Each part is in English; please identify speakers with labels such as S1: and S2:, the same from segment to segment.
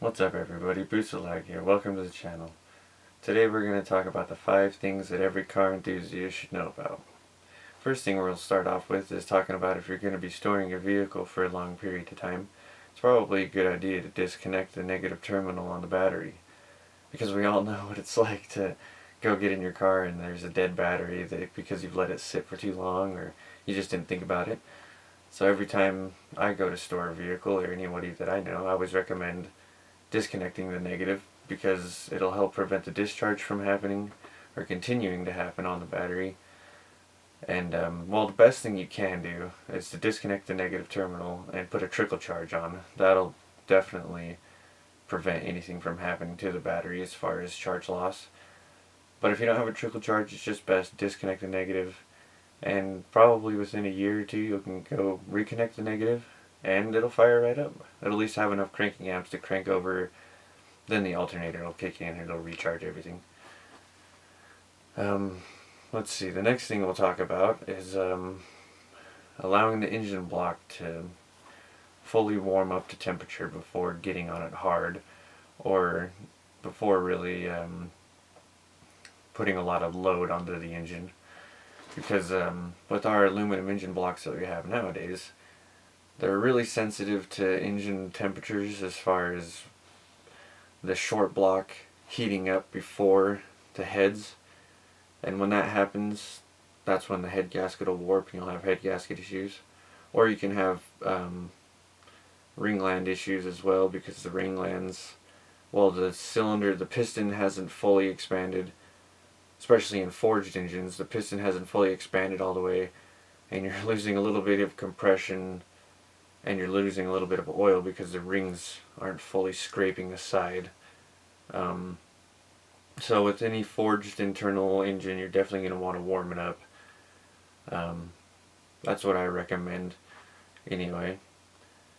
S1: What's up everybody, Bootsalag here, welcome to the channel. Today we're going to talk about the 5 things that every car enthusiast should know about. First thing we'll start off with is talking about if you're going to be storing your vehicle for a long period of time, it's probably a good idea to disconnect the negative terminal on the battery. Because we all know what it's like to go get in your car and there's a dead battery because you've let it sit for too long or you just didn't think about it. So every time I go to store a vehicle, or anybody that I know, I always recommend disconnecting the negative because it'll help prevent the discharge from happening or continuing to happen on the battery. And well, the best thing you can do is to disconnect the negative terminal and put a trickle charge on. That'll definitely prevent anything from happening to the battery as far as charge loss. But if you don't have a trickle charge, it's just best to disconnect the negative, and probably within a year or two you can go reconnect the negative and it'll fire right up. It'll at least have enough cranking amps to crank over, then the alternator will kick in and it'll recharge everything. Let's see, the next thing we'll talk about is allowing the engine block to fully warm up to temperature before getting on it hard, or before really putting a lot of load onto the engine. Because with our aluminum engine blocks that we have nowadays, they're really sensitive to engine temperatures as far as the short block heating up before the heads. And when that happens, that's when the head gasket will warp and you'll have head gasket issues. Or you can have ringland issues as well, because the ringlands, well, the piston hasn't fully expanded, especially in forged engines. The piston hasn't fully expanded all the way, and you're losing a little bit of compression and you're losing a little bit of oil because the rings aren't fully scraping the side. So with any forged internal engine, you're definitely going to want to warm it up. That's what I recommend anyway.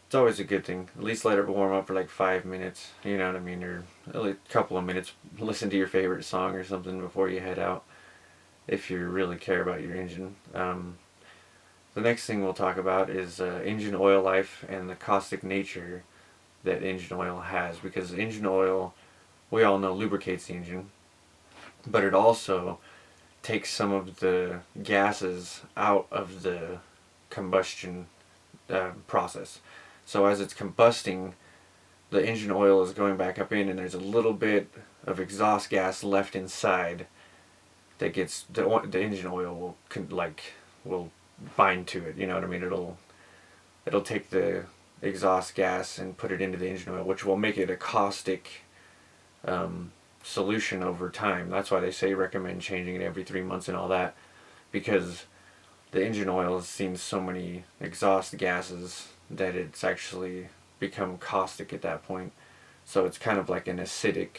S1: It's always a good thing. At least let it warm up for like 5 minutes, you know what I mean, or a couple of minutes. Listen to your favorite song or something before you head out, if you really care about your engine. The next thing we'll talk about is engine oil life and the caustic nature that engine oil has, because engine oil, we all know, lubricates the engine, but it also takes some of the gases out of the combustion process. So as it's combusting, the engine oil is going back up in, and there's a little bit of exhaust gas left inside that gets the engine oil will bind to it. You know what I mean? It'll take the exhaust gas and put it into the engine oil, which will make it a caustic solution over time. That's why they say recommend changing it every 3 months and all that, because the engine oil has seen so many exhaust gases that it's actually become caustic at that point. So it's kind of like an acidic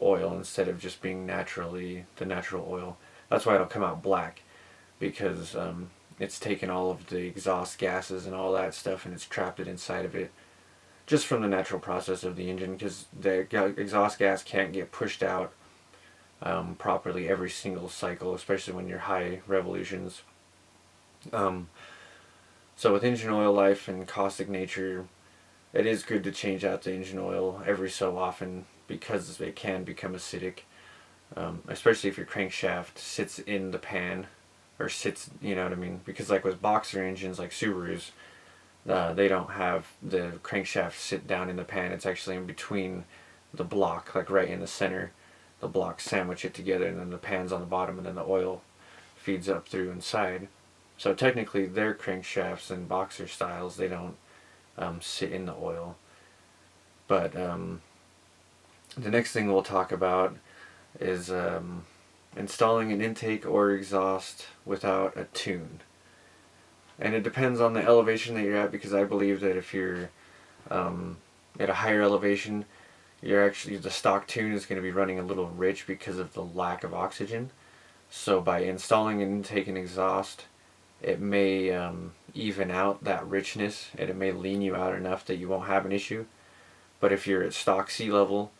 S1: oil instead of just being the natural oil. That's why it'll come out black, because it's taken all of the exhaust gases and all that stuff and it's trapped it inside of it, just from the natural process of the engine, because the exhaust gas can't get pushed out properly every single cycle, especially when you're high revolutions. So with engine oil life and caustic nature, it is good to change out the engine oil every so often, because it can become acidic, especially if your crankshaft sits in the pan, or sits, you know what I mean, because like with boxer engines like Subarus, they don't have the crankshaft sit down in the pan. It's actually in between the block, like right in the center. The blocks sandwich it together, and then the pan's on the bottom, and then the oil feeds up through inside. So technically their crankshafts and boxer styles, they don't sit in the oil. But the next thing we'll talk about is installing an intake or exhaust without a tune. And it depends on the elevation that you're at, because I believe that if you're at a higher elevation, the stock tune is going to be running a little rich because of the lack of oxygen. So by installing an intake and exhaust, it may even out that richness, and it may lean you out enough that you won't have an issue. But if you're at stock sea level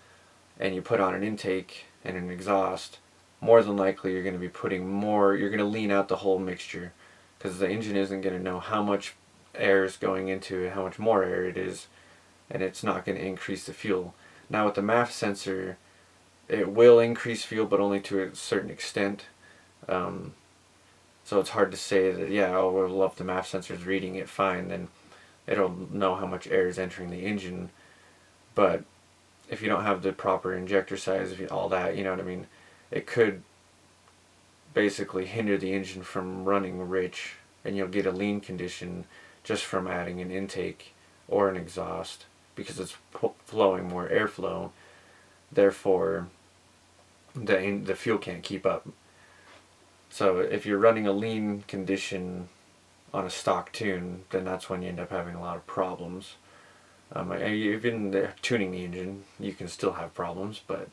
S1: and you put on an intake and an exhaust, more than likely you're going to be putting more, you're going to lean out the whole mixture, because the engine isn't going to know how much air is going into it, how much more air it is, and it's not going to increase the fuel. Now with the MAF sensor, it will increase fuel, but only to a certain extent. So it's hard to say that, yeah, oh, well, if the MAF sensor is reading it fine, then it'll know how much air is entering the engine. But if you don't have the proper injector size, if you, all that, you know what I mean, it could basically hinder the engine from running rich, and you'll get a lean condition just from adding an intake or an exhaust, because it's flowing more airflow. Therefore, the fuel can't keep up. So if you're running a lean condition on a stock tune, then that's when you end up having a lot of problems. Even tuning the engine, you can still have problems, but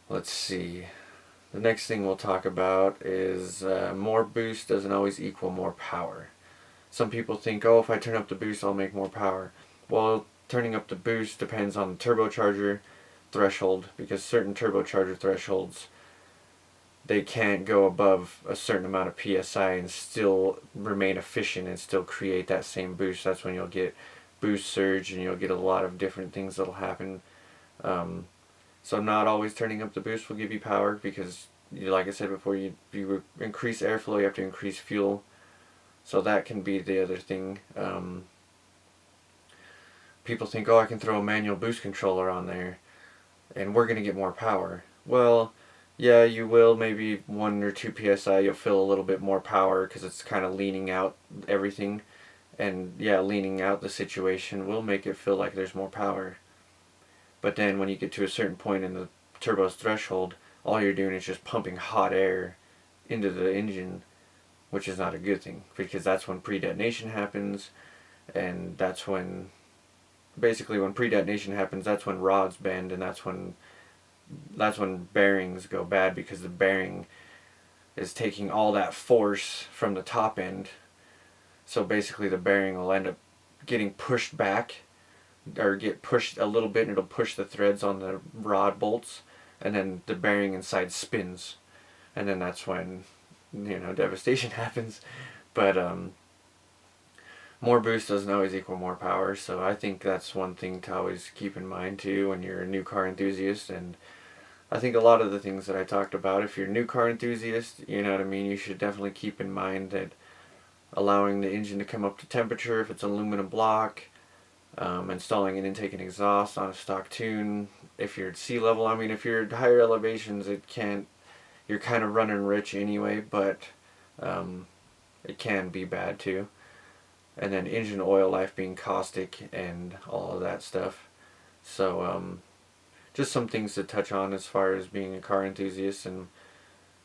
S1: let's see. The next thing we'll talk about is more boost doesn't always equal more power. Some people think, oh, if I turn up the boost, I'll make more power. Well, turning up the boost depends on the turbocharger threshold, because certain turbocharger thresholds, they can't go above a certain amount of PSI and still remain efficient and still create that same boost. That's when you'll get boost surge, and you'll get a lot of different things that'll happen. So not always turning up the boost will give you power, because like I said before, you increase airflow, you have to increase fuel. So that can be the other thing. People think, oh, I can throw a manual boost controller on there and we're going to get more power. Well, yeah, you will. Maybe 1 or 2 psi you'll feel a little bit more power, because it's kind of leaning out everything. And yeah, leaning out the situation will make it feel like there's more power. But then when you get to a certain point in the turbo's threshold, all you're doing is just pumping hot air into the engine, which is not a good thing, because that's when pre-detonation happens, and that's when, basically when pre-detonation happens, that's when rods bend, and that's when bearings go bad, because the bearing is taking all that force from the top end. So basically the bearing will end up getting pushed back, or get pushed a little bit, and it'll push the threads on the rod bolts, and then the bearing inside spins, and then that's when, devastation happens. But more boost doesn't always equal more power, so I think that's one thing to always keep in mind too when you're a new car enthusiast. And I think a lot of the things that I talked about, if you're a new car enthusiast, you know what I mean, you should definitely keep in mind that allowing the engine to come up to temperature, if it's aluminum block, installing an intake and exhaust on a stock tune. If you're at sea level, I mean, if you're at higher elevations, you're kind of running rich anyway, but it can be bad too. And then engine oil life being caustic and all of that stuff. So just some things to touch on as far as being a car enthusiast, and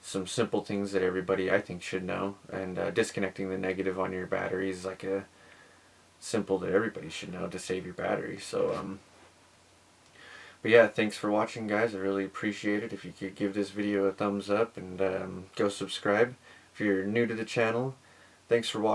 S1: some simple things that everybody, I think, should know. And disconnecting the negative on your battery is like a simple that everybody should know to save your battery. So but yeah, thanks for watching, guys. I really appreciate it. If you could give this video a thumbs up, and go subscribe if you're new to the channel. Thanks for watching.